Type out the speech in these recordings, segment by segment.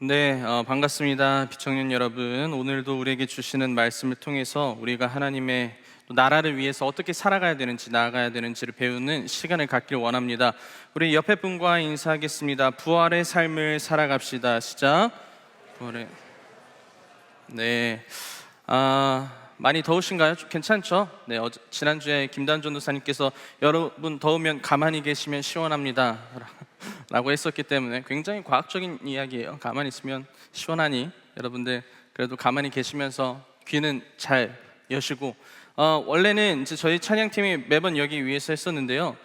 네, 반갑습니다. 비청년 여러분. 오늘도 우리에게 주시는 말씀을 통해서 우리가 하나님의 또 나라를 위해서 어떻게 살아가야 되는지, 나아가야 되는지를 배우는 시간을 갖길 원합니다. 우리 옆에 분과 인사하겠습니다. 부활의 삶을 살아갑시다. 시작. 부활의. 네. 많이 더우신가요? 좀 괜찮죠? 네, 지난주에 김단 전도사님께서 여러분 더우면 가만히 계시면 시원합니다 라고 했었기 때문에 굉장히 과학적인 이야기예요. 가만히 있으면 시원하니 여러분들 그래도 가만히 계시면서 귀는 잘 여시고, 원래는 이제 저희 찬양팀이 매번 여기 위에서 했었는데요.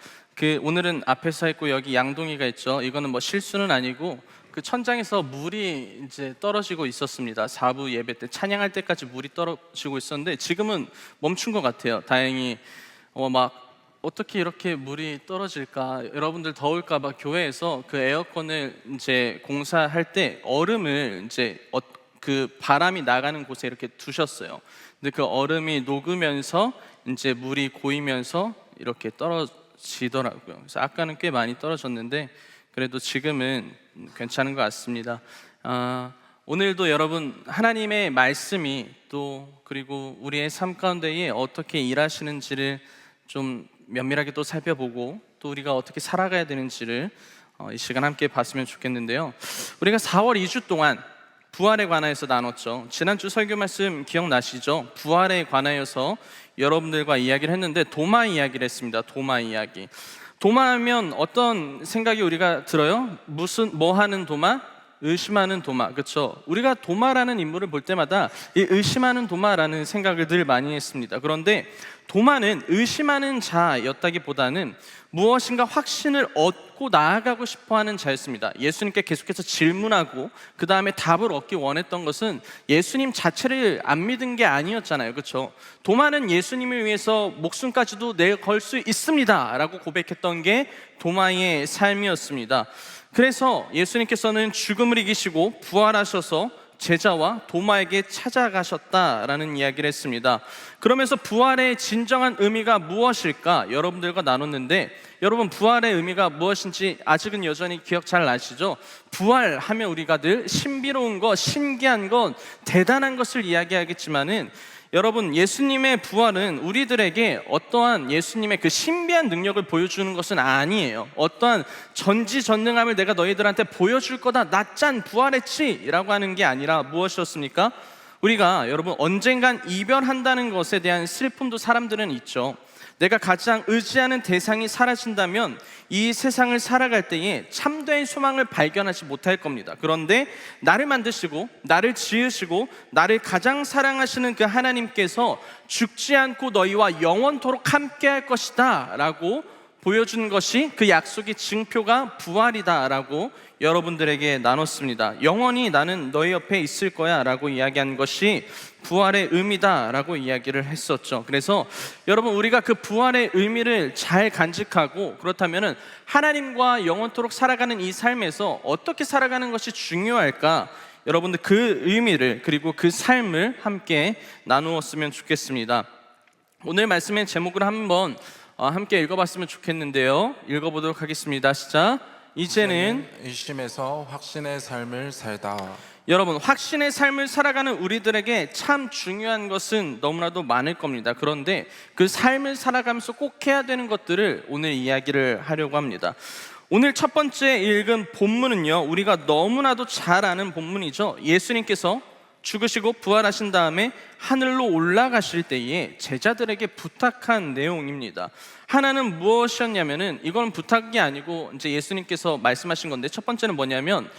오늘은 앞에서 했고 여기 양동이가 있죠. 이거는 뭐 실수는 아니고 그 천장에서 물이 이제 떨어지고 있었습니다. 4부 예배 때 찬양할 때까지 물이 떨어지고 있었는데 지금은 멈춘 것 같아요. 다행히 어떻게 이렇게 물이 떨어질까? 여러분들 더울까 봐 교회에서 그 에어컨을 이제 공사할 때 얼음을 이제 그 바람이 나가는 곳에 이렇게 두셨어요. 근데 그 얼음이 녹으면서 이제 물이 고이면서 이렇게 떨어지더라고요. 그래서 아까는 꽤 많이 떨어졌는데 그래도 지금은 괜찮은 것 같습니다. 오늘도 여러분 하나님의 말씀이 또 그리고 우리의 삶 가운데에 어떻게 일하시는지를 좀 면밀하게 또 살펴보고 또 우리가 어떻게 살아가야 되는지를 이 시간 함께 봤으면 좋겠는데요. 우리가 4월 2주 동안 부활에 관하여서 나눴죠. 지난주 설교 말씀 기억나시죠? 부활에 관하여서 여러분들과 이야기를 했는데 도마 이야기를 했습니다. 도마 이야기. 도마하면 어떤 생각이 우리가 들어요? 뭐 하는 도마? 의심하는 도마, 그렇죠? 우리가 도마라는 인물을 볼 때마다 이 의심하는 도마라는 생각을 늘 많이 했습니다. 그런데 도마는 의심하는 자였다기보다는 무엇인가 확신을 얻고 나아가고 싶어하는 자였습니다. 예수님께 계속해서 질문하고 그 다음에 답을 얻기 원했던 것은 예수님 자체를 안 믿은 게 아니었잖아요, 그렇죠? 도마는 예수님을 위해서 목숨까지도 내걸 수 있습니다 라고 고백했던 게 도마의 삶이었습니다. 그래서 예수님께서는 죽음을 이기시고 부활하셔서 제자와 도마에게 찾아가셨다라는 이야기를 했습니다. 그러면서 부활의 진정한 의미가 무엇일까 여러분들과 나눴는데, 여러분 부활의 의미가 무엇인지 아직은 여전히 기억 잘 나시죠? 부활하면 우리가 늘 신비로운 것, 신기한 것, 대단한 것을 이야기하겠지만은 여러분 예수님의 부활은 우리들에게 어떠한 예수님의 그 신비한 능력을 보여주는 것은 아니에요. 어떠한 전지전능함을 내가 너희들한테 보여줄 거다, 나 짠 부활했지 라고 하는 게 아니라 무엇이었습니까? 우리가 여러분 언젠간 이별한다는 것에 대한 슬픔도 사람들은 있죠. 내가 가장 의지하는 대상이 사라진다면 이 세상을 살아갈 때에 참된 소망을 발견하지 못할 겁니다. 그런데 나를 만드시고 나를 지으시고 나를 가장 사랑하시는 그 하나님께서 죽지 않고 너희와 영원토록 함께 할 것이다 라고 보여준 것이, 그 약속의 증표가 부활이다 라고 여러분들에게 나눴습니다. 영원히 나는 너희 옆에 있을 거야 라고 이야기한 것이 부활의 의미다 라고 이야기를 했었죠. 그래서 여러분 우리가 그 부활의 의미를 잘 간직하고, 그렇다면 하나님과 영원토록 살아가는 이 삶에서 어떻게 살아가는 것이 중요할까, 여러분들 그 의미를 그리고 그 삶을 함께 나누었으면 좋겠습니다. 오늘 말씀의 제목을 한번 함께 읽어봤으면 좋겠는데요. 읽어보도록 하겠습니다. 시작. 이제는 의심에서 확신의 삶을 살다. 여러분 확신의 삶을 살아가는 우리들에게 참 중요한 것은 너무나도 많을 겁니다. 그런데 그 삶을 살아가면서 꼭 해야 되는 것들을 오늘 이야기를 하려고 합니다. 오늘 첫 번째 읽은 본문은요, 우리가 너무나도 잘 아는 본문이죠. 예수님께서 죽으시고 부활하신 다음에 하늘로 올라가실 때에 제자들에게 부탁한 내용입니다. 하나는 무엇이었냐면은, 이건 부탁이 아니고 이제 예수님께서 말씀하신 건데, 첫 번째는 뭐냐면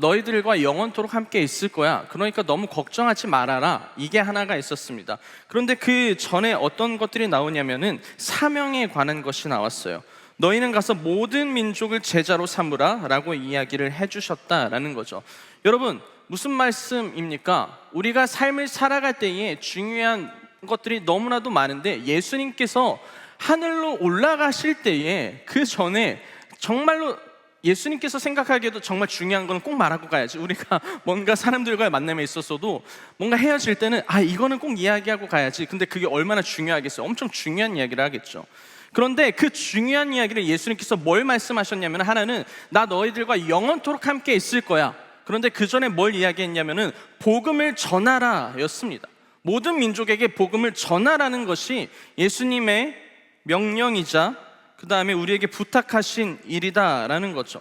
너희들과 영원토록 함께 있을 거야, 그러니까 너무 걱정하지 말아라, 이게 하나가 있었습니다. 그런데 그 전에 어떤 것들이 나오냐면은 사명에 관한 것이 나왔어요. 너희는 가서 모든 민족을 제자로 삼으라 라고 이야기를 해주셨다라는 거죠. 여러분 무슨 말씀입니까? 우리가 삶을 살아갈 때에 중요한 것들이 너무나도 많은데, 예수님께서 하늘로 올라가실 때에 그 전에 정말로 예수님께서 생각하기에도 정말 중요한 건 꼭 말하고 가야지. 우리가 뭔가 사람들과의 만남에 있었어도 뭔가 헤어질 때는 이거는 꼭 이야기하고 가야지. 근데 그게 얼마나 중요하겠어요? 엄청 중요한 이야기를 하겠죠. 그런데 그 중요한 이야기를 예수님께서 뭘 말씀하셨냐면, 하나는 나 너희들과 영원토록 함께 있을 거야, 그런데 그 전에 뭘 이야기했냐면은 복음을 전하라였습니다. 모든 민족에게 복음을 전하라는 것이 예수님의 명령이자 그 다음에 우리에게 부탁하신 일이다라는 거죠.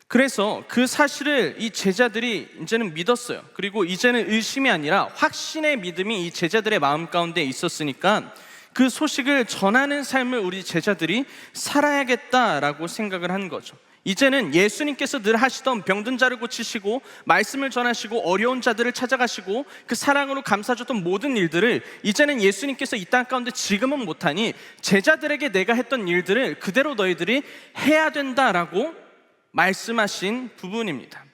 그래서 그 사실을 이 제자들이 이제는 믿었어요. 그리고 이제는 의심이 아니라 확신의 믿음이 이 제자들의 마음 가운데 있었으니까 그 소식을 전하는 삶을 우리 제자들이 살아야겠다라고 생각을 한 거죠. 이제는 예수님께서 늘 하시던 병든 자를 고치시고 말씀을 전하시고 어려운 자들을 찾아가시고 그 사랑으로 감싸줬던 모든 일들을 이제는 예수님께서 이 땅 가운데 지금은 못하니 제자들에게 내가 했던 일들을 그대로 너희들이 해야 된다라고 말씀하신 부분입니다.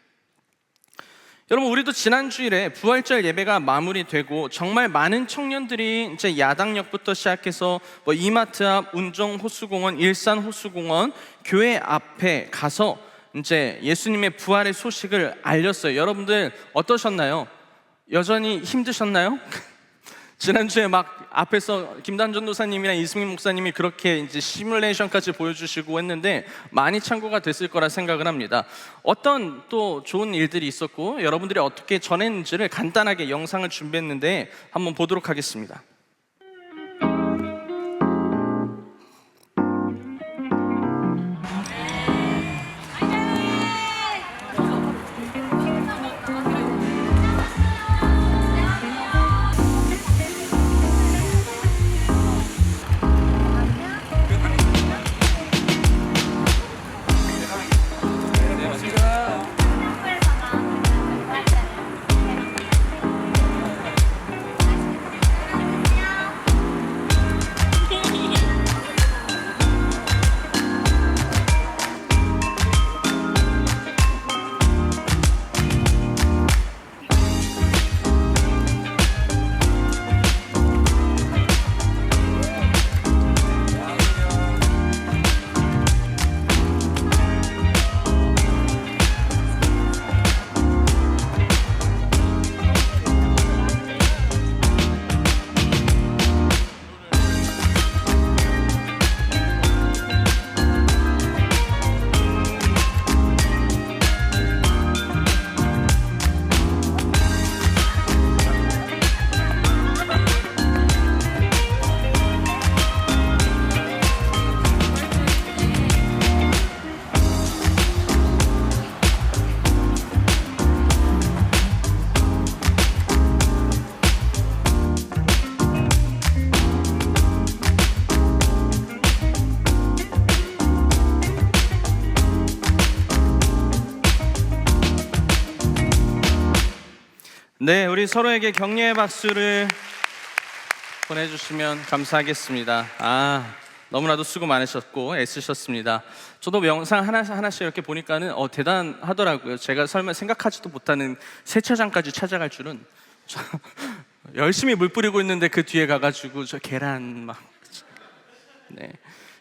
여러분, 우리도 지난 주일에 부활절 예배가 마무리되고 정말 많은 청년들이 이제 야당역부터 시작해서 이마트 앞, 운정 호수공원, 일산 호수공원 교회 앞에 가서 이제 예수님의 부활의 소식을 알렸어요. 여러분들 어떠셨나요? 여전히 힘드셨나요? 지난주에 막 앞에서 김단전 도사님이랑 이승민 목사님이 그렇게 이제 시뮬레이션까지 보여주시고 했는데 많이 참고가 됐을 거라 생각을 합니다. 어떤 또 좋은 일들이 있었고 여러분들이 어떻게 전했는지를 간단하게 영상을 준비했는데 한번 보도록 하겠습니다. 네, 우리 서로에게 격려의 박수를 보내주시면 감사하겠습니다. 너무나도 수고 많으셨고 애쓰셨습니다. 저도 영상 하나씩 이렇게 보니까는 대단하더라고요. 제가 설마 생각하지도 못하는 세차장까지 찾아갈 줄은. 열심히 물 뿌리고 있는데 그 뒤에 가가지고 저 계란 막. 네.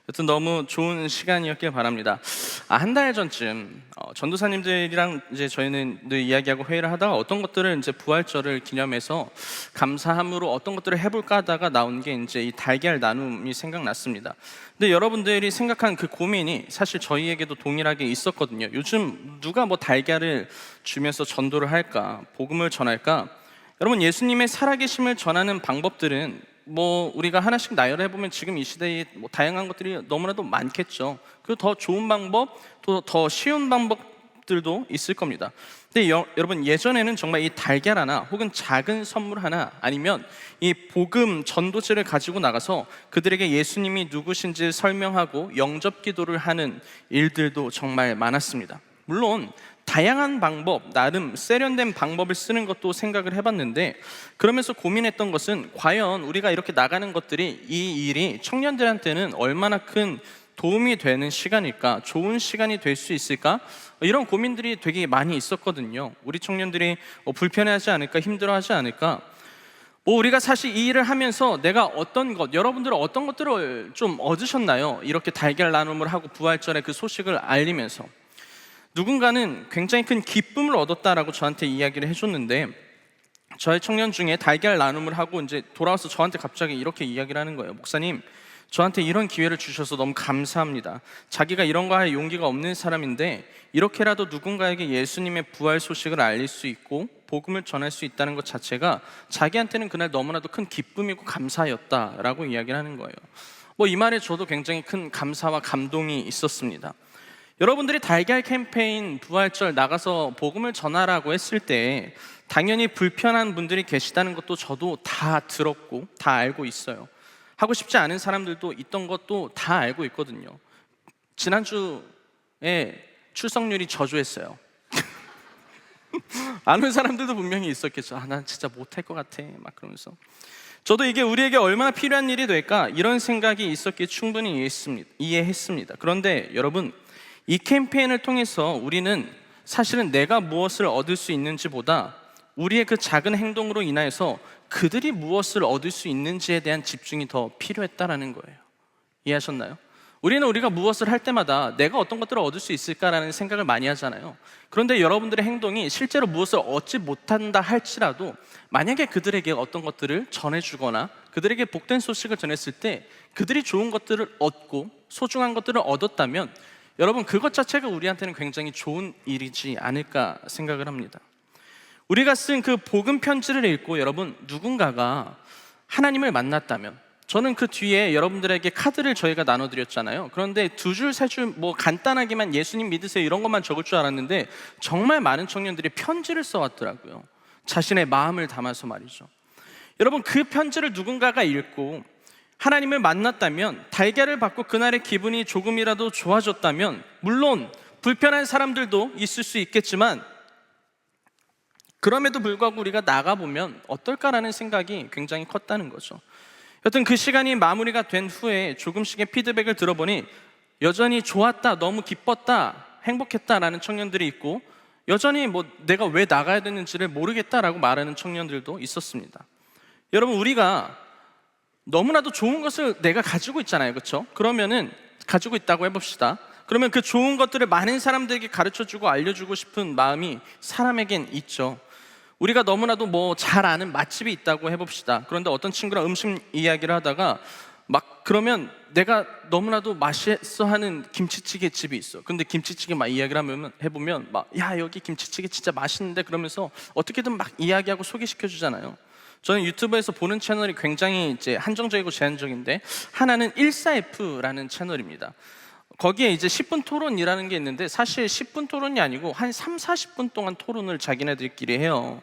여튼 너무 좋은 시간이었길 바랍니다. 한 달 전쯤 전도사님들이랑 이제 저희는 늘 이야기하고 회의를 하다가 어떤 것들을 이제 부활절을 기념해서 감사함으로 어떤 것들을 해볼까 하다가 나온 게 이제 이 달걀 나눔이 생각났습니다. 근데 여러분들이 생각한 그 고민이 사실 저희에게도 동일하게 있었거든요. 요즘 누가 뭐 달걀을 주면서 전도를 할까, 복음을 전할까? 여러분, 예수님의 살아계심을 전하는 방법들은 우리가 하나씩 나열해 보면 지금 이 시대에 다양한 것들이 너무나도 많겠죠. 그리고 더 좋은 방법, 또 더 쉬운 방법들도 있을 겁니다. 근데 여러분, 예전에는 정말 이 달걀 하나 혹은 작은 선물 하나 아니면 이 복음 전도지를 가지고 나가서 그들에게 예수님이 누구신지 설명하고 영접 기도를 하는 일들도 정말 많았습니다. 물론 다양한 방법, 나름 세련된 방법을 쓰는 것도 생각을 해봤는데, 그러면서 고민했던 것은 과연 우리가 이렇게 나가는 것들이, 이 일이 청년들한테는 얼마나 큰 도움이 되는 시간일까, 좋은 시간이 될 수 있을까, 이런 고민들이 되게 많이 있었거든요. 우리 청년들이 불편해하지 않을까, 힘들어하지 않을까. 우리가 사실 이 일을 하면서 내가 여러분들은 어떤 것들을 좀 얻으셨나요? 이렇게 달걀 나눔을 하고 부활절의 그 소식을 알리면서 누군가는 굉장히 큰 기쁨을 얻었다라고 저한테 이야기를 해줬는데, 저의 청년 중에 달걀 나눔을 하고 이제 돌아와서 저한테 갑자기 이렇게 이야기를 하는 거예요. 목사님, 저한테 이런 기회를 주셔서 너무 감사합니다. 자기가 이런 거 할 용기가 없는 사람인데 이렇게라도 누군가에게 예수님의 부활 소식을 알릴 수 있고 복음을 전할 수 있다는 것 자체가 자기한테는 그날 너무나도 큰 기쁨이고 감사였다라고 이야기를 하는 거예요. 이 말에 저도 굉장히 큰 감사와 감동이 있었습니다. 여러분들이 달걀 캠페인 부활절 나가서 복음을 전하라고 했을 때 당연히 불편한 분들이 계시다는 것도 저도 다 들었고 다 알고 있어요. 하고 싶지 않은 사람들도 있던 것도 다 알고 있거든요. 지난주에 출석률이 저조했어요. 아는 사람들도 분명히 있었겠죠. 난 진짜 못할 것 같아 막 그러면서. 저도 이게 우리에게 얼마나 필요한 일이 될까 이런 생각이 있었기에 충분히 이해했습니다. 그런데 여러분, 이 캠페인을 통해서 우리는 사실은 내가 무엇을 얻을 수 있는지보다 우리의 그 작은 행동으로 인하여서 그들이 무엇을 얻을 수 있는지에 대한 집중이 더 필요했다라는 거예요. 이해하셨나요? 우리가 무엇을 할 때마다 내가 어떤 것들을 얻을 수 있을까라는 생각을 많이 하잖아요. 그런데 여러분들의 행동이 실제로 무엇을 얻지 못한다 할지라도 만약에 그들에게 어떤 것들을 전해주거나 그들에게 복된 소식을 전했을 때 그들이 좋은 것들을 얻고 소중한 것들을 얻었다면 여러분, 그것 자체가 우리한테는 굉장히 좋은 일이지 않을까 생각을 합니다. 우리가 쓴 그 복음 편지를 읽고 여러분, 누군가가 하나님을 만났다면, 저는 그 뒤에 여러분들에게 카드를 저희가 나눠드렸잖아요. 그런데 2줄, 3줄 간단하게만 예수님 믿으세요 이런 것만 적을 줄 알았는데 정말 많은 청년들이 편지를 써왔더라고요. 자신의 마음을 담아서 말이죠. 여러분, 그 편지를 누군가가 읽고 하나님을 만났다면, 달걀을 받고 그날의 기분이 조금이라도 좋아졌다면, 물론 불편한 사람들도 있을 수 있겠지만 그럼에도 불구하고 우리가 나가보면 어떨까라는 생각이 굉장히 컸다는 거죠. 여튼 그 시간이 마무리가 된 후에 조금씩의 피드백을 들어보니 여전히 좋았다, 너무 기뻤다, 행복했다라는 청년들이 있고, 여전히 내가 왜 나가야 되는지를 모르겠다라고 말하는 청년들도 있었습니다. 여러분, 우리가 너무나도 좋은 것을 내가 가지고 있잖아요, 그렇죠? 그러면은 가지고 있다고 해봅시다. 그러면 그 좋은 것들을 많은 사람들에게 가르쳐주고 알려주고 싶은 마음이 사람에겐 있죠. 우리가 너무나도 잘 아는 맛집이 있다고 해봅시다. 그런데 어떤 친구랑 음식 이야기를 하다가 그러면 내가 너무나도 맛있어 하는 김치찌개 집이 있어. 근데 김치찌개 이야기를 해보면 야, 여기 김치찌개 진짜 맛있는데 그러면서 어떻게든 이야기하고 소개시켜 주잖아요. 저는 유튜브에서 보는 채널이 굉장히 이제 한정적이고 제한적인데, 하나는 14F라는 채널입니다. 거기에 이제 10분 토론이라는 게 있는데 사실 10분 토론이 아니고 한 3, 40분 동안 토론을 자기네들끼리 해요.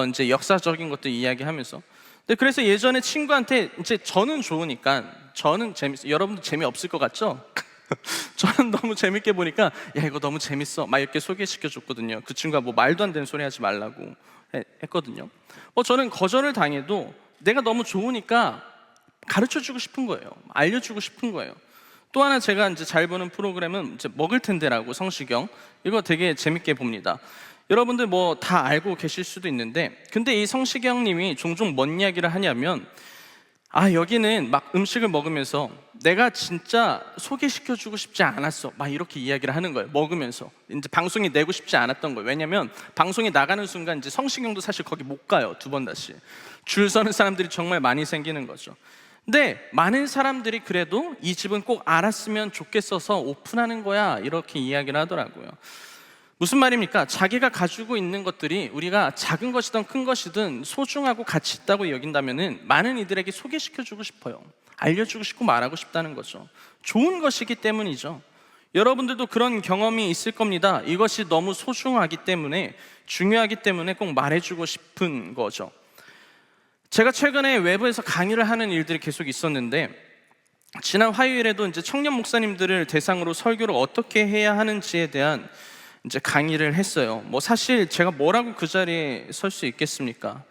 이제 역사적인 것도 이야기하면서. 근데 그래서 예전에 친구한테 이제 저는 좋으니까, 저는 재밌어요. 여러분도 재미없을 것 같죠? 저는 너무 재밌게 보니까 야, 이거 너무 재밌어 막 이렇게 소개시켜 줬거든요. 그 친구가 말도 안 되는 소리 하지 말라고 했거든요. 저는 거절을 당해도 내가 너무 좋으니까 가르쳐주고 싶은 거예요. 알려주고 싶은 거예요. 또 하나 제가 이제 잘 보는 프로그램은 이제 먹을 텐데라고, 성시경, 이거 되게 재밌게 봅니다. 여러분들 다 알고 계실 수도 있는데, 근데 이 성시경 님이 종종 뭔 이야기를 하냐면, 여기는 음식을 먹으면서 내가 진짜 소개시켜주고 싶지 않았어 이렇게 이야기를 하는 거예요. 먹으면서 이제 방송에 내고 싶지 않았던 거예요. 왜냐면 방송에 나가는 순간 이제 성시경도 사실 거기 못 가요. 2번 다시 줄 서는 사람들이 정말 많이 생기는 거죠. 근데 많은 사람들이 그래도 이 집은 꼭 알았으면 좋겠어서 오픈하는 거야 이렇게 이야기를 하더라고요. 무슨 말입니까? 자기가 가지고 있는 것들이 우리가 작은 것이든 큰 것이든 소중하고 가치 있다고 여긴다면은 많은 이들에게 소개시켜주고 싶어요. 알려주고 싶고 말하고 싶다는 거죠. 좋은 것이기 때문이죠. 여러분들도 그런 경험이 있을 겁니다. 이것이 너무 소중하기 때문에, 중요하기 때문에 꼭 말해주고 싶은 거죠. 제가 최근에 외부에서 강의를 하는 일들이 계속 있었는데, 지난 화요일에도 이제 청년 목사님들을 대상으로 설교를 어떻게 해야 하는지에 대한 이제 강의를 했어요. 사실 제가 뭐라고 그 자리에 설 수 있겠습니까?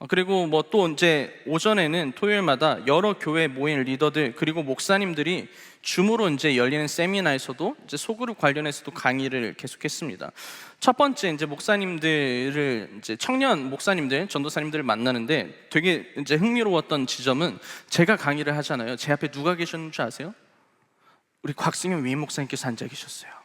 그리고 또 이제 오전에는 토요일마다 여러 교회 모인 리더들 그리고 목사님들이 줌으로 이제 열리는 세미나에서도 이제 소그룹 관련해서도 강의를 계속했습니다. 첫 번째 이제 목사님들을, 이제 청년 목사님들, 전도사님들을 만나는데 되게 이제 흥미로웠던 지점은, 제가 강의를 하잖아요. 제 앞에 누가 계셨는지 아세요? 우리 곽승현 위임 목사님께서 앉아 계셨어요.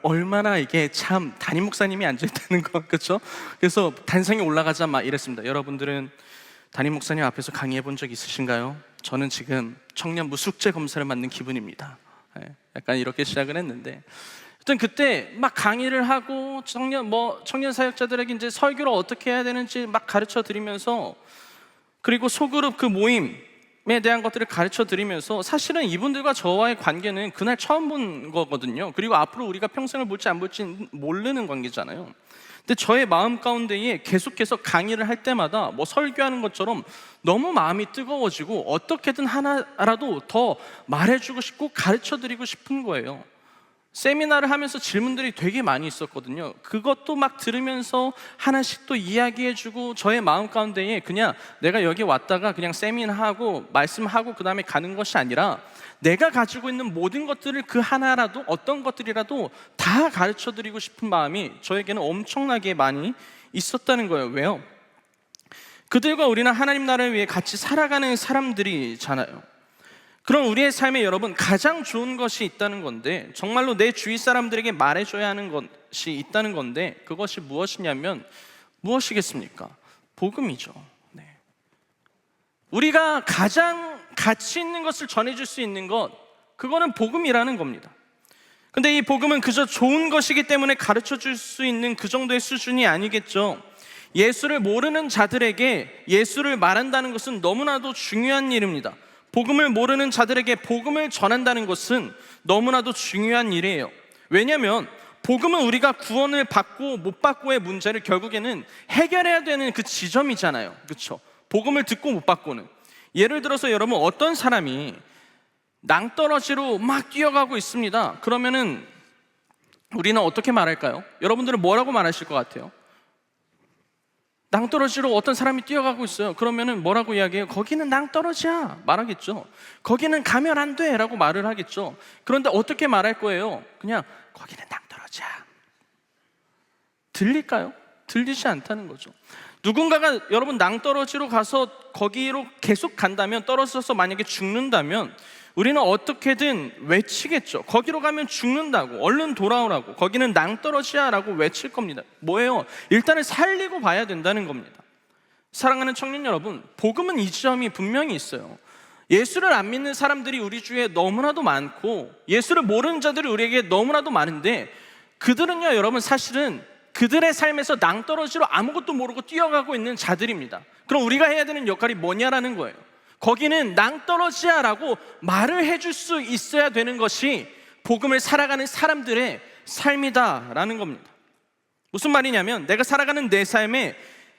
얼마나 이게 참 담임 목사님이 앉아있다는 거, 그렇죠? 그래서 단상에 올라가자 이랬습니다. 여러분들은 담임 목사님 앞에서 강의해 본 적 있으신가요? 저는 지금 청년 무숙제 검사를 맡는 기분입니다. 약간 이렇게 시작을 했는데, 하여튼 그때 막 강의를 하고 청년 사역자들에게 이제 설교를 어떻게 해야 되는지 막 가르쳐 드리면서, 그리고 소그룹 그 모임에 대한 것들을 가르쳐 드리면서, 사실은 이분들과 저와의 관계는 그날 처음 본 거거든요. 그리고 앞으로 우리가 평생을 볼지 안 볼지 모르는 관계잖아요. 근데 저의 마음 가운데에 계속해서 강의를 할 때마다 뭐 설교하는 것처럼 너무 마음이 뜨거워지고 어떻게든 하나라도 더 말해주고 싶고 가르쳐드리고 싶은 거예요. 세미나를 하면서 질문들이 되게 많이 있었거든요. 그것도 막 들으면서 하나씩 또 이야기해주고, 저의 마음 가운데에 그냥 내가 여기 왔다가 그냥 세미나하고 말씀하고 그 다음에 가는 것이 아니라, 내가 가지고 있는 모든 것들을 그 하나라도, 어떤 것들이라도 다 가르쳐드리고 싶은 마음이 저에게는 엄청나게 많이 있었다는 거예요. 왜요? 그들과 우리는 하나님 나라를 위해 같이 살아가는 사람들이잖아요. 그럼 우리의 삶에 여러분, 가장 좋은 것이 있다는 건데, 정말로 내 주위 사람들에게 말해줘야 하는 것이 있다는 건데, 그것이 무엇이냐면 무엇이겠습니까? 복음이죠. 우리가 가장 가치 있는 것을 전해줄 수 있는 것, 그거는 복음이라는 겁니다. 근데 이 복음은 그저 좋은 것이기 때문에 가르쳐 줄 수 있는 그 정도의 수준이 아니겠죠. 예수를 모르는 자들에게 예수를 말한다는 것은 너무나도 중요한 일입니다. 복음을 모르는 자들에게 복음을 전한다는 것은 너무나도 중요한 일이에요. 왜냐하면 복음은 우리가 구원을 받고 못 받고의 문제를 결국에는 해결해야 되는 그 지점이잖아요. 그렇죠? 복음을 듣고 못 받고는. 예를 들어서 여러분, 어떤 사람이 낭떠러지로 막 뛰어가고 있습니다. 그러면은 우리는 어떻게 말할까요? 여러분들은 뭐라고 말하실 것 같아요? 낭떠러지로 어떤 사람이 뛰어가고 있어요. 그러면은 뭐라고 이야기해요? 거기는 낭떠러지야 말하겠죠. 거기는 가면 안 돼 라고 말을 하겠죠. 그런데 어떻게 말할 거예요? 그냥 거기는 낭떠러지야. 들릴까요? 들리지 않다는 거죠. 누군가가 여러분 낭떠러지로 가서 거기로 계속 간다면, 떨어져서 만약에 죽는다면 우리는 어떻게든 외치겠죠. 거기로 가면 죽는다고, 얼른 돌아오라고, 거기는 낭떠러지야 라고 외칠 겁니다. 뭐예요? 일단은 살리고 봐야 된다는 겁니다. 사랑하는 청년 여러분, 복음은 이 점이 분명히 있어요. 예수를 안 믿는 사람들이 우리 주위에 너무나도 많고, 예수를 모르는 자들이 우리에게 너무나도 많은데, 그들은요 여러분, 사실은 그들의 삶에서 낭떠러지로 아무것도 모르고 뛰어가고 있는 자들입니다. 그럼 우리가 해야 되는 역할이 뭐냐라는 거예요. 거기는 낭떠러지야 라고 말을 해줄 수 있어야 되는 것이 복음을 살아가는 사람들의 삶이다라는 겁니다. 무슨 말이냐면, 내가 살아가는 내 삶에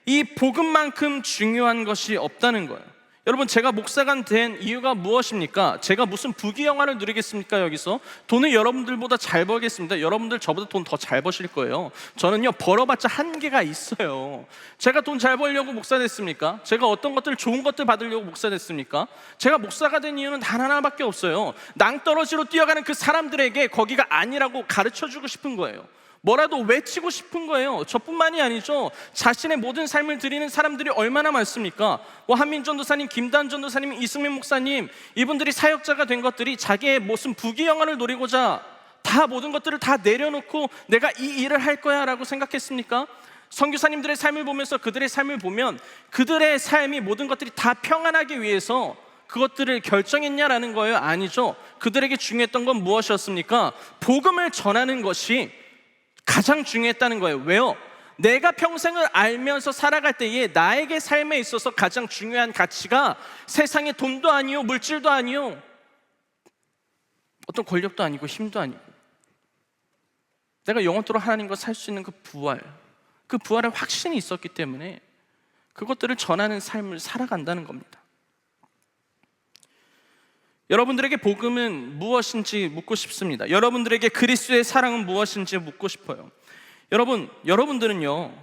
이 복음만큼 중요한 것이 없다는 거예요. 여러분, 제가 목사가 된 이유가 무엇입니까? 제가 무슨 부귀영화를 누리겠습니까? 여기서 돈을 여러분들보다 잘 벌겠습니다. 여러분들 저보다 돈 더 잘 버실 거예요. 저는요 벌어봤자 한계가 있어요. 제가 돈 잘 벌려고 목사 됐습니까? 제가 어떤 것들, 좋은 것들 받으려고 목사 됐습니까? 제가 목사가 된 이유는 단 하나밖에 없어요. 낭떠러지로 뛰어가는 그 사람들에게 거기가 아니라고 가르쳐주고 싶은 거예요. 뭐라도 외치고 싶은 거예요. 저뿐만이 아니죠. 자신의 모든 삶을 드리는 사람들이 얼마나 많습니까? 뭐 한민 전도사님, 김단 전도사님, 이승민 목사님, 이분들이 사역자가 된 것들이 자기의 무슨 부귀영화를 노리고자 다 모든 것들을 다 내려놓고 내가 이 일을 할 거야 라고 생각했습니까? 선교사님들의 삶을 보면서, 그들의 삶을 보면 그들의 삶이 모든 것들이 다 평안하기 위해서 그것들을 결정했냐라는 거예요? 아니죠. 그들에게 중요했던 건 무엇이었습니까? 복음을 전하는 것이 가장 중요했다는 거예요. 왜요? 내가 평생을 알면서 살아갈 때에 나에게 삶에 있어서 가장 중요한 가치가 세상의 돈도 아니요, 물질도 아니요, 어떤 권력도 아니고 힘도 아니고, 내가 영원토록 하나님과 살 수 있는 그 부활, 그 부활의 확신이 있었기 때문에 그것들을 전하는 삶을 살아간다는 겁니다. 여러분들에게 복음은 무엇인지 묻고 싶습니다. 여러분들에게 그리스도의 사랑은 무엇인지 묻고 싶어요. 여러분들은요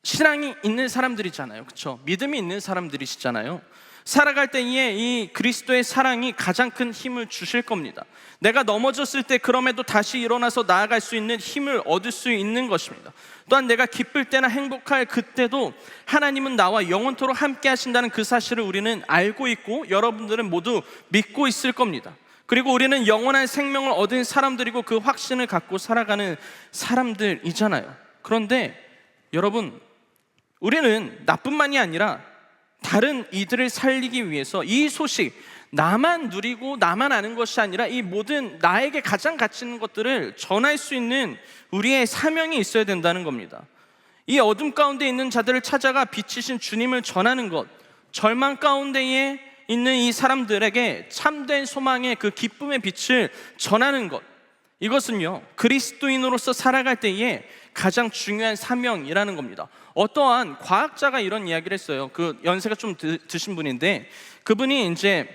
신앙이 있는 사람들이잖아요. 그렇죠? 믿음이 있는 사람들이시잖아요. 살아갈 때에 이 그리스도의 사랑이 가장 큰 힘을 주실 겁니다. 내가 넘어졌을 때 그럼에도 다시 일어나서 나아갈 수 있는 힘을 얻을 수 있는 것입니다. 또한 내가 기쁠 때나 행복할 그때도 하나님은 나와 영원토록 함께 하신다는 그 사실을 우리는 알고 있고, 여러분들은 모두 믿고 있을 겁니다. 그리고 우리는 영원한 생명을 얻은 사람들이고 그 확신을 갖고 살아가는 사람들이잖아요. 그런데 여러분, 우리는 나뿐만이 아니라 다른 이들을 살리기 위해서 이 소식, 나만 누리고 나만 아는 것이 아니라 이 모든 나에게 가장 가치 있는 것들을 전할 수 있는 우리의 사명이 있어야 된다는 겁니다. 이 어둠 가운데 있는 자들을 찾아가 빛이신 주님을 전하는 것, 절망 가운데에 있는 이 사람들에게 참된 소망의 그 기쁨의 빛을 전하는 것, 이것은요 그리스도인으로서 살아갈 때에 가장 중요한 사명이라는 겁니다. 어떠한 과학자가 이런 이야기를 했어요. 그 연세가 좀 드신 분인데, 그분이 이제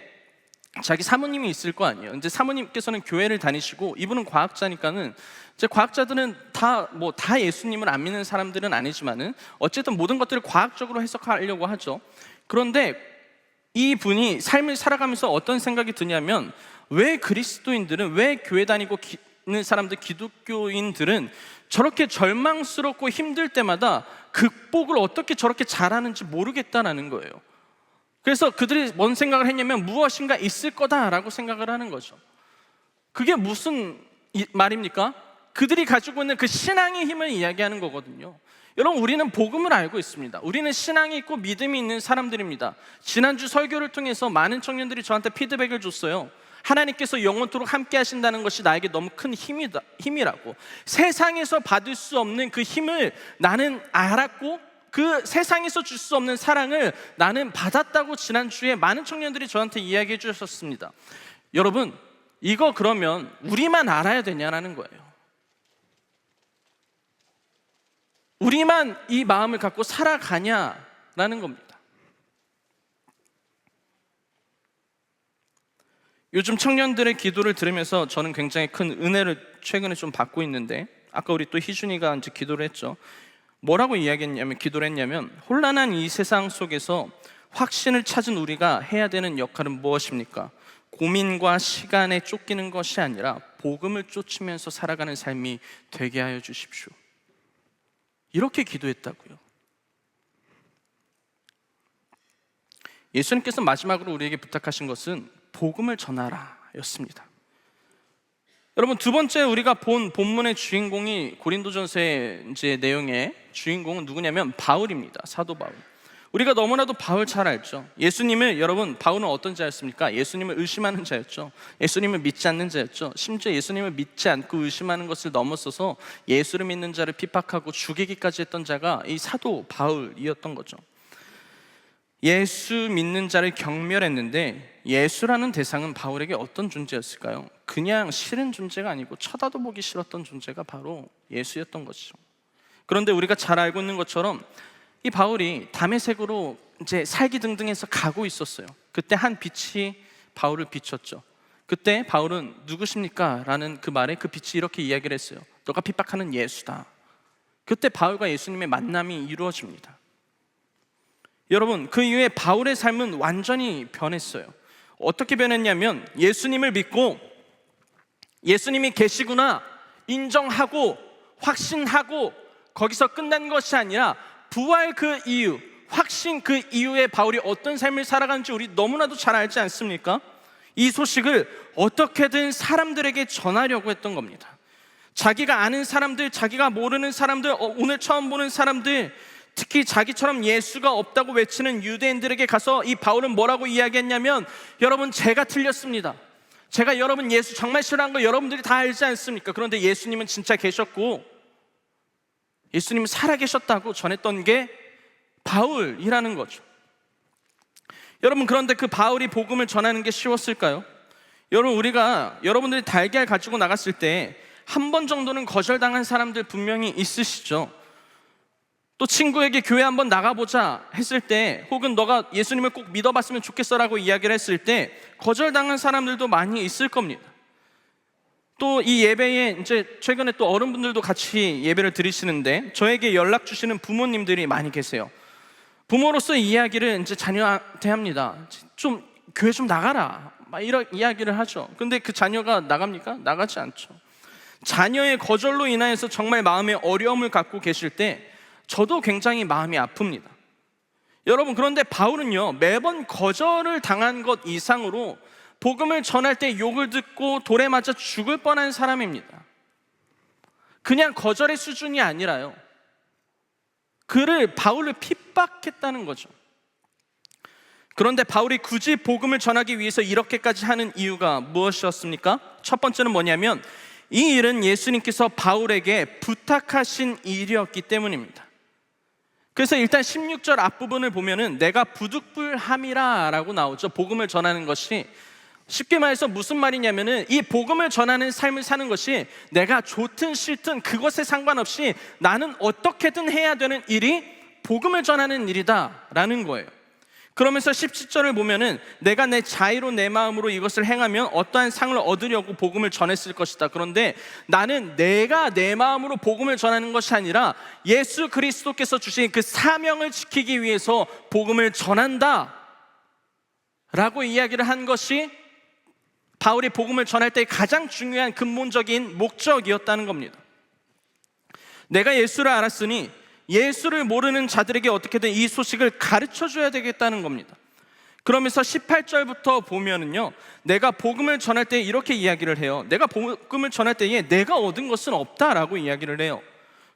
자기 사모님이 있을 거 아니에요. 이제 사모님께서는 교회를 다니시고, 이분은 과학자니까는 이제 과학자들은 다 예수님을 안 믿는 사람들은 아니지만은 어쨌든 모든 것들을 과학적으로 해석하려고 하죠. 그런데 이 분이 삶을 살아가면서 어떤 생각이 드냐면, 왜 그리스도인들은, 왜 교회 다니고 있는 사람들, 기독교인들은 저렇게 절망스럽고 힘들 때마다 극복을 어떻게 저렇게 잘하는지 모르겠다라는 거예요. 그래서 그들이 뭔 생각을 했냐면, 무엇인가 있을 거다라고 생각을 하는 거죠. 그게 무슨 말입니까? 그들이 가지고 있는 그 신앙의 힘을 이야기하는 거거든요. 여러분, 우리는 복음을 알고 있습니다. 우리는 신앙이 있고 믿음이 있는 사람들입니다. 지난주 설교를 통해서 많은 청년들이 저한테 피드백을 줬어요. 하나님께서 영원토록 함께 하신다는 것이 나에게 너무 큰 힘이라고. 세상에서 받을 수 없는 그 힘을 나는 알았고, 그 세상에서 줄 수 없는 사랑을 나는 받았다고 지난주에 많은 청년들이 저한테 이야기해 주셨습니다. 여러분, 이거 그러면 우리만 알아야 되냐라는 거예요. 우리만 이 마음을 갖고 살아가냐라는 겁니다. 요즘 청년들의 기도를 들으면서 저는 굉장히 큰 은혜를 최근에 좀 받고 있는데, 아까 우리 또 희준이가 이제 기도를 했죠. 뭐라고 기도를 했냐면, 혼란한 이 세상 속에서 확신을 찾은 우리가 해야 되는 역할은 무엇입니까? 고민과 시간에 쫓기는 것이 아니라 복음을 쫓으면서 살아가는 삶이 되게 하여 주십시오. 이렇게 기도했다고요. 예수님께서 마지막으로 우리에게 부탁하신 것은 복음을 전하라 였습니다. 여러분, 두 번째 우리가 본 본문의 주인공이, 고린도전서의 이제 내용의 주인공은 누구냐면 바울입니다. 사도 바울. 우리가 너무나도 바울 잘 알죠. 예수님을, 여러분, 바울은 어떤 자였습니까? 예수님을 의심하는 자였죠. 예수님을 믿지 않는 자였죠. 심지어 예수님을 믿지 않고 의심하는 것을 넘어서서 예수를 믿는 자를 핍박하고 죽이기까지 했던 자가 이 사도 바울이었던 거죠. 예수 믿는 자를 경멸했는데, 예수라는 대상은 바울에게 어떤 존재였을까요? 그냥 싫은 존재가 아니고 쳐다도 보기 싫었던 존재가 바로 예수였던 것이죠. 그런데 우리가 잘 알고 있는 것처럼 이 바울이 다메섹으로 이제 살기등등해서 가고 있었어요. 그때 한 빛이 바울을 비췄죠. 그때 바울은 누구십니까? 라는 그 말에 그 빛이 이렇게 이야기를 했어요. 너가 핍박하는 예수다. 그때 바울과 예수님의 만남이 이루어집니다. 여러분, 그 이후에 바울의 삶은 완전히 변했어요. 어떻게 변했냐면, 예수님을 믿고 예수님이 계시구나 인정하고 확신하고 거기서 끝난 것이 아니라, 부활 그 이유, 확신 그 이후에 바울이 어떤 삶을 살아가는지 우리 너무나도 잘 알지 않습니까? 이 소식을 어떻게든 사람들에게 전하려고 했던 겁니다. 자기가 아는 사람들, 자기가 모르는 사람들, 오늘 처음 보는 사람들, 특히 자기처럼 예수가 없다고 외치는 유대인들에게 가서 이 바울은 뭐라고 이야기했냐면, 여러분, 제가 틀렸습니다. 제가 여러분 예수 정말 싫어하는 거 여러분들이 다 알지 않습니까? 그런데 예수님은 진짜 계셨고 예수님은 살아계셨다고 전했던 게 바울이라는 거죠. 여러분, 그런데 그 바울이 복음을 전하는 게 쉬웠을까요? 여러분, 우리가 여러분들이 달걀 가지고 나갔을 때 한 번 정도는 거절당한 사람들 분명히 있으시죠. 또 친구에게 교회 한번 나가보자 했을 때, 혹은 너가 예수님을 꼭 믿어봤으면 좋겠어라고 이야기를 했을 때 거절당한 사람들도 많이 있을 겁니다. 또 이 예배에 이제 최근에 또 어른분들도 같이 예배를 드리시는데, 저에게 연락 주시는 부모님들이 많이 계세요. 부모로서 이야기를 이제 자녀한테 합니다. 좀 교회 좀 나가라, 막 이런 이야기를 하죠. 근데 그 자녀가 나갑니까? 나가지 않죠. 자녀의 거절로 인하여서 정말 마음에 어려움을 갖고 계실 때 저도 굉장히 마음이 아픕니다. 여러분, 그런데 바울은요, 매번 거절을 당한 것 이상으로 복음을 전할 때 욕을 듣고 돌에 맞아 죽을 뻔한 사람입니다. 그냥 거절의 수준이 아니라요, 바울을 핍박했다는 거죠. 그런데 바울이 굳이 복음을 전하기 위해서 이렇게까지 하는 이유가 무엇이었습니까? 첫 번째는 뭐냐면 이 일은 예수님께서 바울에게 부탁하신 일이었기 때문입니다. 그래서 일단 16절 앞부분을 보면은 내가 부득불함이라 라고 나오죠. 복음을 전하는 것이 쉽게 말해서 무슨 말이냐면은 이 복음을 전하는 삶을 사는 것이 내가 좋든 싫든 그것에 상관없이 나는 어떻게든 해야 되는 일이 복음을 전하는 일이다 라는 거예요. 그러면서 17절을 보면은 내가 내 자의로 내 마음으로 이것을 행하면 어떠한 상을 얻으려고 복음을 전했을 것이다. 그런데 나는 내가 내 마음으로 복음을 전하는 것이 아니라 예수 그리스도께서 주신 그 사명을 지키기 위해서 복음을 전한다 라고 이야기를 한 것이 바울이 복음을 전할 때 가장 중요한 근본적인 목적이었다는 겁니다. 내가 예수를 알았으니 예수를 모르는 자들에게 어떻게든 이 소식을 가르쳐 줘야 되겠다는 겁니다. 그러면서 18절부터 보면은요, 내가 복음을 전할 때 이렇게 이야기를 해요. 내가 복음을 전할 때에 내가 얻은 것은 없다라고 이야기를 해요.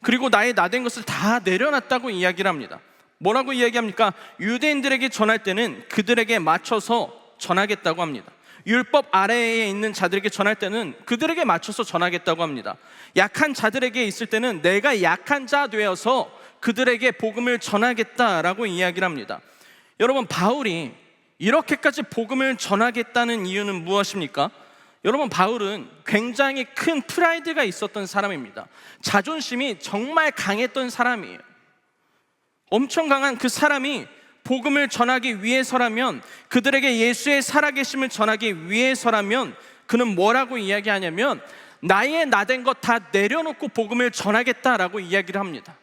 그리고 나의 나된 것을 다 내려놨다고 이야기를 합니다. 뭐라고 이야기합니까? 유대인들에게 전할 때는 그들에게 맞춰서 전하겠다고 합니다. 율법 아래에 있는 자들에게 전할 때는 그들에게 맞춰서 전하겠다고 합니다. 약한 자들에게 있을 때는 내가 약한 자 되어서 그들에게 복음을 전하겠다라고 이야기를 합니다. 여러분, 바울이 이렇게까지 복음을 전하겠다는 이유는 무엇입니까? 여러분, 바울은 굉장히 큰 프라이드가 있었던 사람입니다. 자존심이 정말 강했던 사람이에요. 엄청 강한 그 사람이 복음을 전하기 위해서라면, 그들에게 예수의 살아계심을 전하기 위해서라면 그는 뭐라고 이야기하냐면 나의 나된 것 다 내려놓고 복음을 전하겠다라고 이야기를 합니다.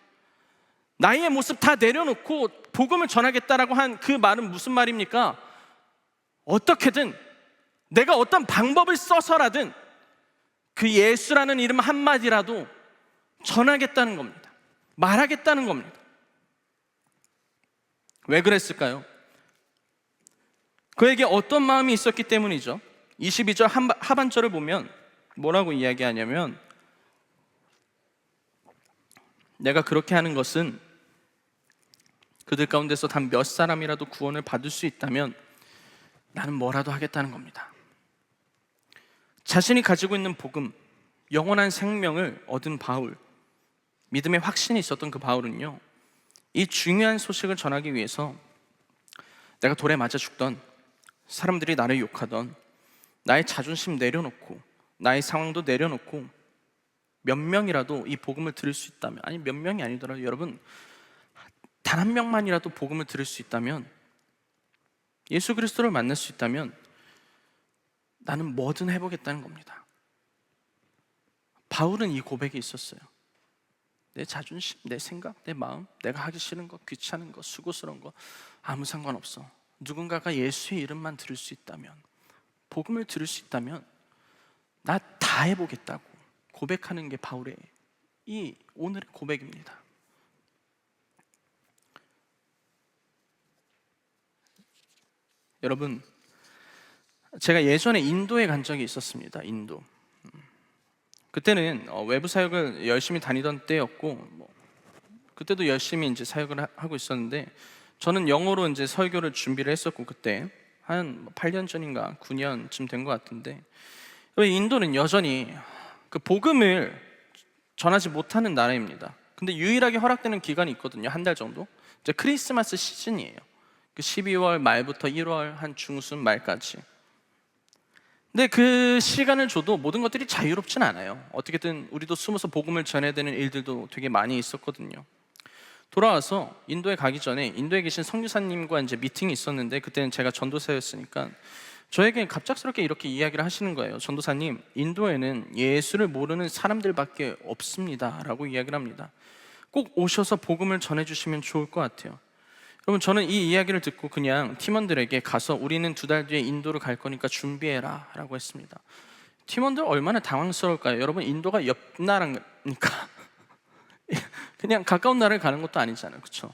나의 모습 다 내려놓고 복음을 전하겠다라고 한 그 말은 무슨 말입니까? 어떻게든 내가 어떤 방법을 써서라든 그 예수라는 이름 한마디라도 전하겠다는 겁니다. 말하겠다는 겁니다. 왜 그랬을까요? 그에게 어떤 마음이 있었기 때문이죠. 22절 하반절을 보면 뭐라고 이야기하냐면 내가 그렇게 하는 것은 그들 가운데서 단 몇 사람이라도 구원을 받을 수 있다면 나는 뭐라도 하겠다는 겁니다. 자신이 가지고 있는 복음, 영원한 생명을 얻은 바울, 믿음의 확신이 있었던 그 바울은요, 이 중요한 소식을 전하기 위해서 내가 돌에 맞아 죽던, 사람들이 나를 욕하던, 나의 자존심 내려놓고 나의 상황도 내려놓고 몇 명이라도 이 복음을 들을 수 있다면, 아니 몇 명이 아니더라도 여러분 단 한 명만이라도 복음을 들을 수 있다면, 예수 그리스도를 만날 수 있다면 나는 뭐든 해보겠다는 겁니다. 바울은 이 고백이 있었어요. 내 자존심, 내 생각, 내 마음, 내가 하기 싫은 거, 귀찮은 거, 수고스러운 거 아무 상관없어. 누군가가 예수의 이름만 들을 수 있다면, 복음을 들을 수 있다면 나 다 해보겠다고 고백하는 게 바울의 이 오늘의 고백입니다. 여러분, 제가 예전에 인도에 간 적이 있었습니다. 인도. 그때는 외부 사역을 열심히 다니던 때였고, 그때도 열심히 이제 사역을 하고 있었는데, 저는 영어로 이제 설교를 준비를 했었고, 그때 한 8년 전인가 9년쯤 된 것 같은데, 인도는 여전히 그 복음을 전하지 못하는 나라입니다. 근데 유일하게 허락되는 기간이 있거든요. 한 달 정도. 이제 크리스마스 시즌이에요. 그 12월 말부터 1월 한 중순 말까지. 근데 그 시간을 줘도 모든 것들이 자유롭진 않아요. 어떻게든 우리도 숨어서 복음을 전해야 되는 일들도 되게 많이 있었거든요. 돌아와서 인도에 가기 전에 인도에 계신 선교사님과 이제 미팅이 있었는데, 그때는 제가 전도사였으니까 저에게 갑작스럽게 이렇게 이야기를 하시는 거예요. 전도사님, 인도에는 예수를 모르는 사람들밖에 없습니다 라고 이야기를 합니다. 꼭 오셔서 복음을 전해주시면 좋을 것 같아요. 여러분, 저는 이 이야기를 듣고 그냥 팀원들에게 가서 우리는 2달 뒤에 인도를 갈 거니까 준비해라 라고 했습니다. 팀원들 얼마나 당황스러울까요? 여러분, 인도가 옆 나라니까 그냥 가까운 나라를 가는 것도 아니잖아요, 그렇죠?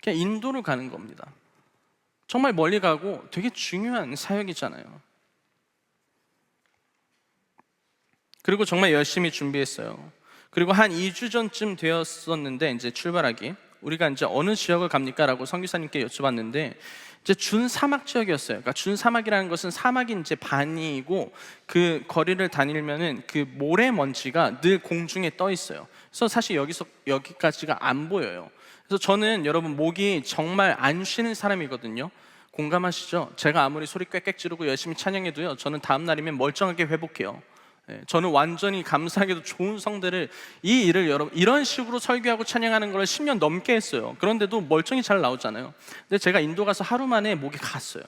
그냥 인도를 가는 겁니다. 정말 멀리 가고 되게 중요한 사역이잖아요. 그리고 정말 열심히 준비했어요. 그리고 한 2주 전쯤 되었었는데 이제 출발하기, 우리가 이제 어느 지역을 갑니까? 라고 선교사님께 여쭤봤는데 이제 준사막 지역이었어요. 그러니까 준사막이라는 것은 사막이 이제 반이고 그 거리를 다니면은 그 모래먼지가 늘 공중에 떠 있어요. 그래서 사실 여기서 여기까지가 안 보여요. 그래서 저는 여러분 목이 정말 안 쉬는 사람이거든요. 공감하시죠? 제가 아무리 소리 꽥꽥 지르고 열심히 찬양해도요, 저는 다음 날이면 멀쩡하게 회복해요. 저는 완전히 감사하게도 좋은 성대를 이 일을 여러분 이런 식으로 설교하고 찬양하는 걸 10년 넘게 했어요. 그런데도 멀쩡히 잘 나오잖아요. 근데 제가 인도 가서 하루 만에 목이 갔어요.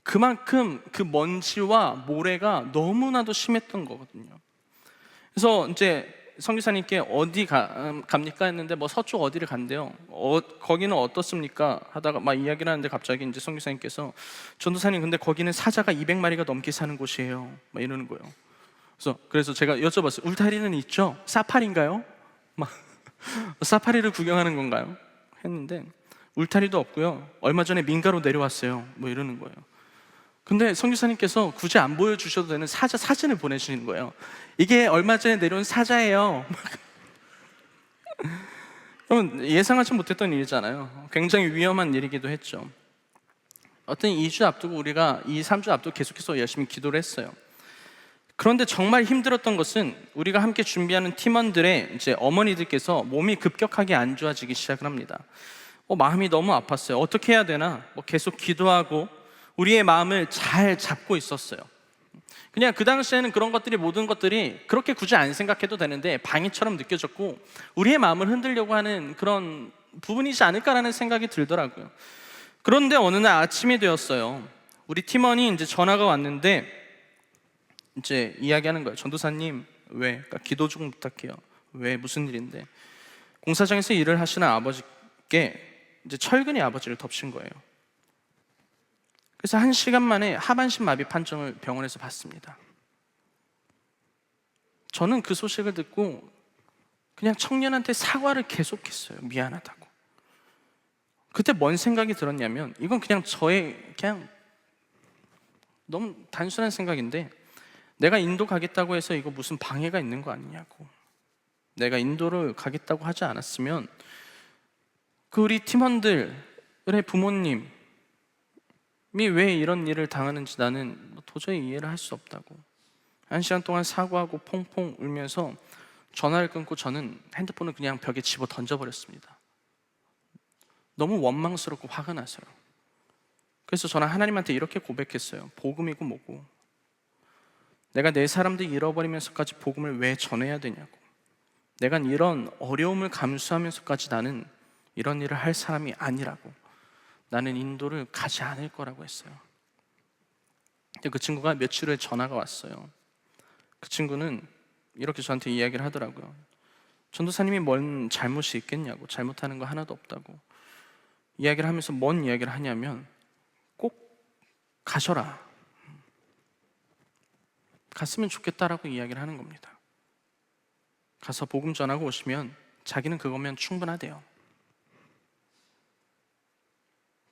그만큼 그 먼지와 모래가 너무나도 심했던 거거든요. 그래서 이제 선교사님께 어디 갑니까 했는데 뭐 서쪽 어디를 간대요. 거기는 어떻습니까 하다가 막 이야기를 하는데 갑자기 이제 선교사님께서 전도사님 근데 거기는 사자가 200마리가 넘게 사는 곳이에요 막 이러는 거예요. 그래서 제가 여쭤봤어요. 울타리는 있죠? 사파리인가요? 막 사파리를 구경하는 건가요? 했는데 울타리도 없고요. 얼마 전에 민가로 내려왔어요. 뭐 이러는 거예요. 근데 선교사님께서 굳이 안 보여주셔도 되는 사자 사진을 보내주시는 거예요. 이게 얼마 전에 내려온 사자예요. 그러면 예상하지 못했던 일이잖아요. 굉장히 위험한 일이기도 했죠. 어떤 2주 앞두고 우리가 3주 앞두고 계속해서 열심히 기도를 했어요. 그런데 정말 힘들었던 것은 우리가 함께 준비하는 팀원들의 이제 어머니들께서 몸이 급격하게 안 좋아지기 시작을 합니다. 마음이 너무 아팠어요. 어떻게 해야 되나? 계속 기도하고 우리의 마음을 잘 잡고 있었어요. 그냥 그 당시에는 그런 것들이 모든 것들이 그렇게 굳이 안 생각해도 되는데 방해처럼 느껴졌고 우리의 마음을 흔들려고 하는 그런 부분이지 않을까라는 생각이 들더라고요. 그런데 어느 날 아침이 되었어요. 우리 팀원이 이제 전화가 왔는데 이제 이야기하는 거예요. 전도사님 왜? 그러니까 기도 좀 부탁해요. 왜? 무슨 일인데? 공사장에서 일을 하시는 아버지께 이제 철근이 아버지를 덮친 거예요. 그래서 1시간 만에 하반신 마비 판정을 병원에서 받습니다. 저는 그 소식을 듣고 그냥 청년한테 사과를 계속했어요. 미안하다고. 그때 뭔 생각이 들었냐면 이건 그냥 저의 그냥 너무 단순한 생각인데 내가 인도 가겠다고 해서 이거 무슨 방해가 있는 거 아니냐고. 내가 인도를 가겠다고 하지 않았으면 그 우리 팀원들의 부모님이 왜 이런 일을 당하는지 나는 도저히 이해를 할 수 없다고. 1시간 동안 사과하고 퐁퐁 울면서 전화를 끊고 저는 핸드폰을 그냥 벽에 집어 던져버렸습니다. 너무 원망스럽고 화가 나서요. 그래서 저는 하나님한테 이렇게 고백했어요. 복음이고 뭐고 내가 내 사람들 잃어버리면서까지 복음을 왜 전해야 되냐고. 내가 이런 어려움을 감수하면서까지 나는 이런 일을 할 사람이 아니라고. 나는 인도를 가지 않을 거라고 했어요. 근데 그 친구가 며칠 후에 전화가 왔어요. 그 친구는 이렇게 저한테 이야기를 하더라고요. 전도사님이 뭔 잘못이 있겠냐고. 잘못하는 거 하나도 없다고 이야기를 하면서 뭔 이야기를 하냐면 꼭 가셔라. 갔으면 좋겠다라고 이야기를 하는 겁니다. 가서 복음 전하고 오시면 자기는 그거면 충분하대요.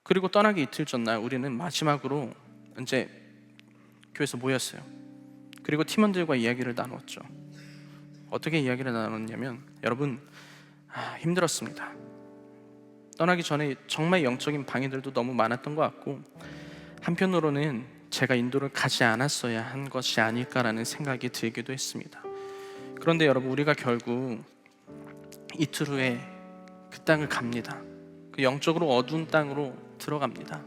그리고 떠나기 이틀 전날 우리는 마지막으로 이제 교회에서 모였어요. 그리고 팀원들과 이야기를 나눴죠. 어떻게 이야기를 나눴냐면 여러분 힘들었습니다. 떠나기 전에 정말 영적인 방해들도 너무 많았던 것 같고 한편으로는 제가 인도를 가지 않았어야 한 것이 아닐까라는 생각이 들기도 했습니다. 그런데 여러분 우리가 결국 이틀 후에 그 땅을 갑니다. 그 영적으로 어두운 땅으로 들어갑니다.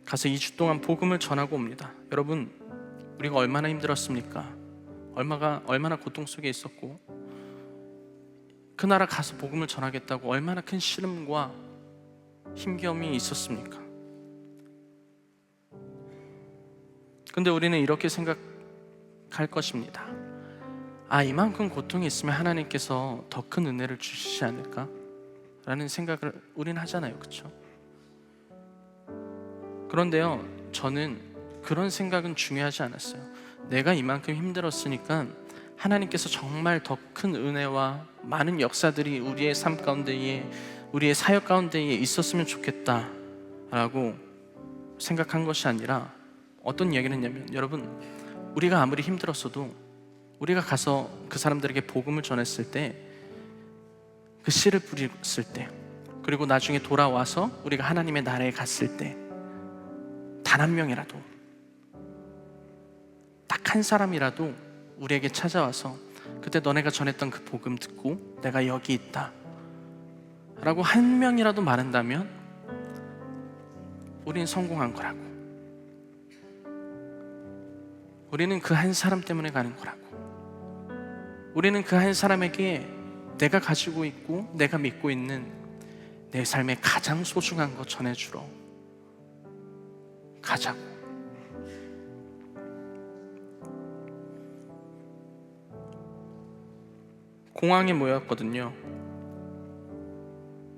가서 2주 동안 복음을 전하고 옵니다. 여러분 우리가 얼마나 힘들었습니까? 얼마나 고통 속에 있었고 그 나라 가서 복음을 전하겠다고 얼마나 큰 시름과 힘겨움이 있었습니까? 근데 우리는 이렇게 생각할 것입니다. 이만큼 고통이 있으면 하나님께서 더 큰 은혜를 주시지 않을까? 라는 생각을 우리는 하잖아요. 그렇죠? 그런데요 저는 그런 생각은 중요하지 않았어요. 내가 이만큼 힘들었으니까 하나님께서 정말 더 큰 은혜와 많은 역사들이 우리의 삶 가운데에 우리의 사역 가운데에 있었으면 좋겠다라고 생각한 것이 아니라 어떤 이야기를 했냐면 여러분 우리가 아무리 힘들었어도 우리가 가서 그 사람들에게 복음을 전했을 때 그 씨를 뿌렸을 때 그리고 나중에 돌아와서 우리가 하나님의 나라에 갔을 때 단 한 명이라도, 딱 한 사람이라도 우리에게 찾아와서 그때 너네가 전했던 그 복음 듣고 내가 여기 있다 라고 한 명이라도 말한다면 우리는 성공한 거라고. 우리는 그 한 사람 때문에 가는 거라고. 우리는 그 한 사람에게 내가 가지고 있고 내가 믿고 있는 내 삶의 가장 소중한 것 전해주러 가자고. 공항에 모였거든요.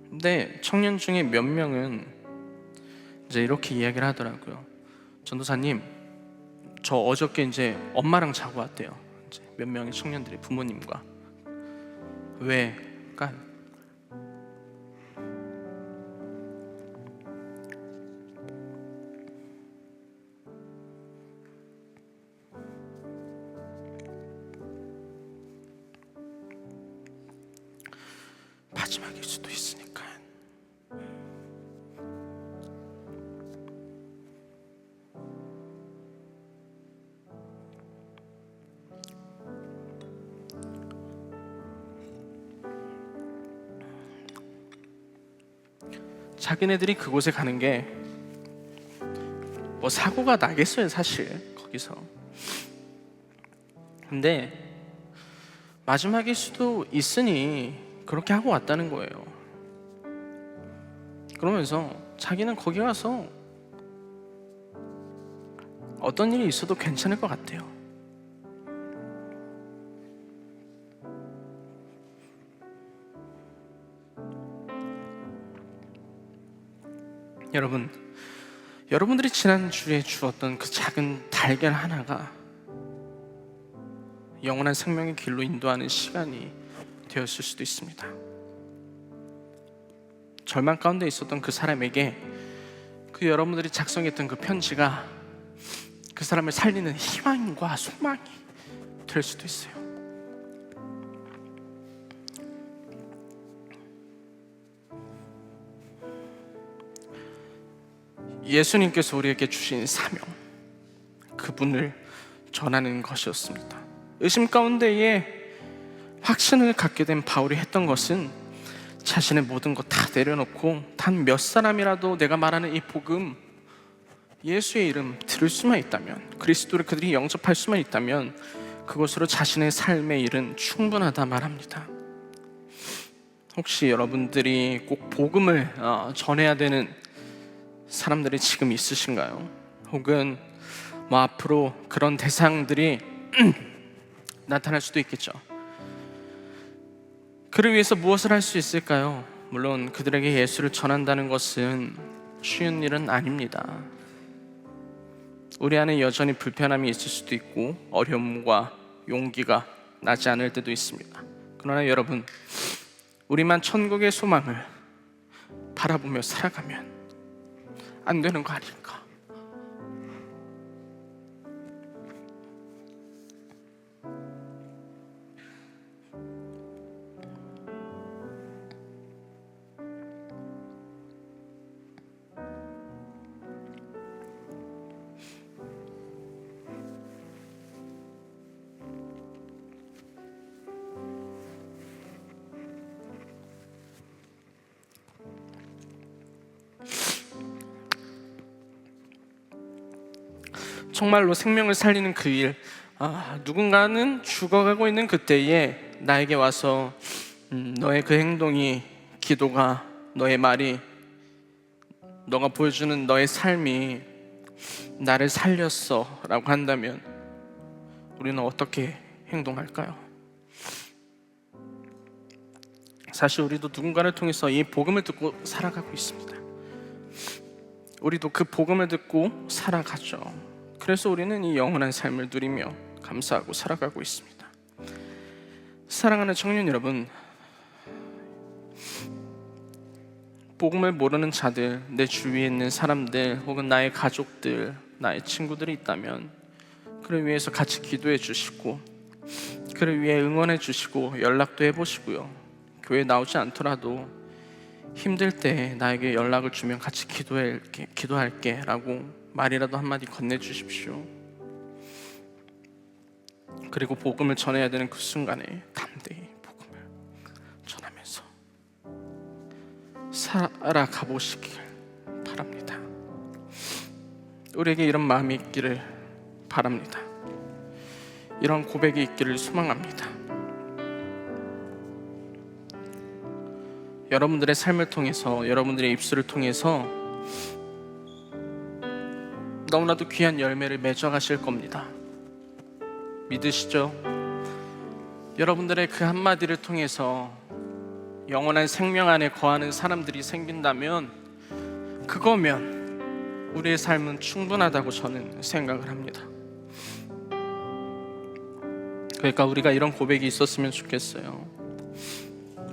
근데 청년 중에 몇 명은 이제 이렇게 이야기를 하더라고요. 전도사님, 저 어저께 이제 엄마랑 자고 왔대요. 이제 몇 명의 청년들이 부모님과. 왜? 그러니까 마지막일 수도 있으니까. 자기네들이 그곳에 가는 게 뭐 사고가 나겠어요, 사실 거기서. 근데 마지막일 수도 있으니 그렇게 하고 왔다는 거예요. 그러면서 자기는 거기 가서 어떤 일이 있어도 괜찮을 것 같아요. 여러분들이 지난주에 주었던 그 작은 달걀 하나가 영원한 생명의 길로 인도하는 시간이 되었을 수도 있습니다. 절망 가운데 있었던 그 사람에게 그 여러분들이 작성했던 그 편지가 그 사람을 살리는 희망과 소망이 될 수도 있어요. 예수님께서 우리에게 주신 사명, 그분을 전하는 것이었습니다. 의심 가운데에 확신을 갖게 된 바울이 했던 것은 자신의 모든 것 다 내려놓고 단 몇 사람이라도 내가 말하는 이 복음, 예수의 이름 들을 수만 있다면, 그리스도를 그들이 영접할 수만 있다면 그것으로 자신의 삶의 일은 충분하다 말합니다. 혹시 여러분들이 꼭 복음을 전해야 되는 사람들이 지금 있으신가요? 혹은 뭐 앞으로 그런 대상들이 나타날 수도 있겠죠. 그를 위해서 무엇을 할 수 있을까요? 물론 그들에게 예수를 전한다는 것은 쉬운 일은 아닙니다. 우리 안에 여전히 불편함이 있을 수도 있고 어려움과 용기가 나지 않을 때도 있습니다. 그러나 여러분, 우리만 천국의 소망을 바라보며 살아가면 안 되는 거 아닐까? 정말로 생명을 살리는 그 일, 누군가는 죽어가고 있는 그때에 나에게 와서 너의 그 행동이, 기도가, 너의 말이, 너가 보여주는 너의 삶이 나를 살렸어 라고 한다면 우리는 어떻게 행동할까요? 사실 우리도 누군가를 통해서 이 복음을 듣고 살아가고 있습니다. 우리도 그 복음을 듣고 살아가죠. 그래서 우리는 이 영원한 삶을 누리며 감사하고 살아가고 있습니다. 사랑하는 청년 여러분, 복음을 모르는 자들, 내 주위에 있는 사람들 혹은 나의 가족들, 나의 친구들이 있다면 그를 위해서 같이 기도해 주시고 그를 위해 응원해 주시고 연락도 해보시고요. 교회 나오지 않더라도 힘들 때 나에게 연락을 주면 같이 기도할게 라고 말이라도 한마디 건네주십시오. 그리고 복음을 전해야 되는 그 순간에 담대히 복음을 전하면서 살아가 보시길 바랍니다. 우리에게 이런 마음이 있기를 바랍니다. 이런 고백이 있기를 소망합니다. 여러분들의 삶을 통해서, 여러분들의 입술을 통해서 너무나도 귀한 열매를 맺어가실 겁니다. 믿으시죠? 여러분들의 그 한마디를 통해서 영원한 생명 안에 거하는 사람들이 생긴다면 그거면 우리의 삶은 충분하다고 저는 생각을 합니다. 그러니까 우리가 이런 고백이 있었으면 좋겠어요.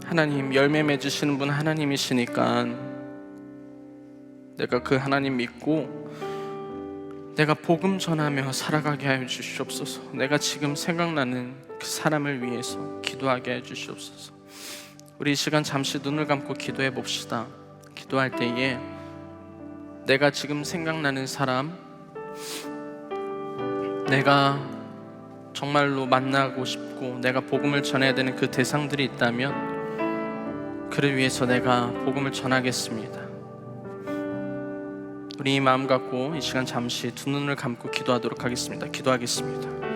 하나님, 열매 맺으시는 분 하나님이시니까 내가 그 하나님 믿고 내가 복음 전하며 살아가게 하여 주시옵소서. 내가 지금 생각나는 그 사람을 위해서 기도하게 해 주시옵소서. 우리 이 시간 잠시 눈을 감고 기도해 봅시다. 기도할 때에 내가 지금 생각나는 사람, 내가 정말로 만나고 싶고 내가 복음을 전해야 되는 그 대상들이 있다면 그를 위해서 내가 복음을 전하겠습니다. 우리 이 마음 갖고 이 시간 잠시 두 눈을 감고 기도하도록 하겠습니다. 기도하겠습니다.